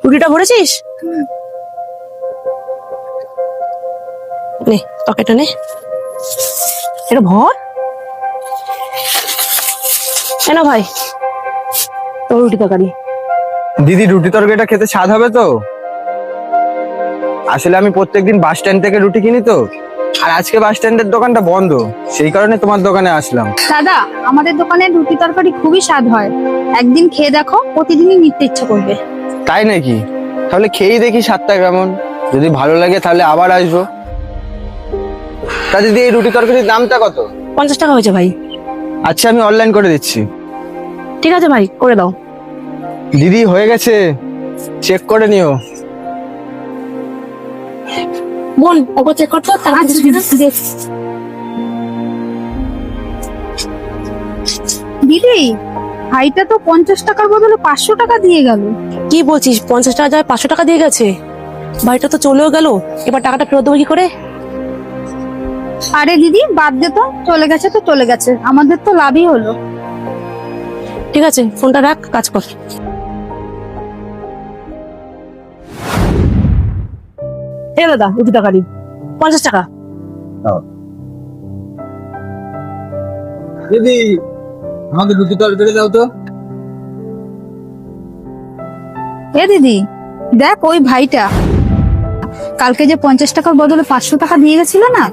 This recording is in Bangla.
রুটিটা ভরেছিস? নে পকেটে নে, এটা ভর। এনা ভাই, তোর রুটি তরকারি। দিদি, রুটি তরকারিটা খেতে স্বাদ হবে তো? আসলে আমি প্রত্যেকদিন বাস স্ট্যান্ড থেকে রুটি কিনি তো, আর আজকে বাস স্ট্যান্ডের দোকানটা বন্ধ, সেই কারণে তোমার দোকানে আসলাম। দাদা, আমাদের দোকানে রুটি তরকারি খুবই স্বাদ হয়, একদিন খেয়ে দেখো, প্রতিদিনই নিতে ইচ্ছে করবে। তাই নাকি? তাহলে খেয়েই দেখি স্বাদটা কেমন, যদি ভালো লাগে তাহলে আবার আসবো। তা দিদি, এই রুটি তরকারির দামটা কত? 50 টাকা হয়েছে ভাই। আচ্ছা, আমি অনলাইন করে দিচ্ছি। ঠিক আছে ভাই, করে দাও। দিদি, হয়ে গেছে, চেক করে নিও। বোন, একবার চেক করতো। দিদি, ভাইটা তো 50 টাকার বদলে 500 টাকা দিয়ে গেল। কি বলছিস? 50 টাকা যায় 500 টাকা দিয়ে গেছে? ভাইটা তো চলেও গেল, এবার টাকাটা ফেরত দেবো কি করে? আরে দিদি, বাদ দে তো, চলে গেছে তো চলে গেছে, আমাদের তো লাভই হলো। ঠিক আছে, ফোনটা রাখ, কাজ কর। এ দাদা, রুটি তরকারি 50 টাকা। দিদি, আমাকে রুটি তরকারি দাও তো। এ দিদি, দেখ ওই ভাইটা কালকে যে 50 টাকার বদলে 500 টাকা দিয়ে গেছিল না,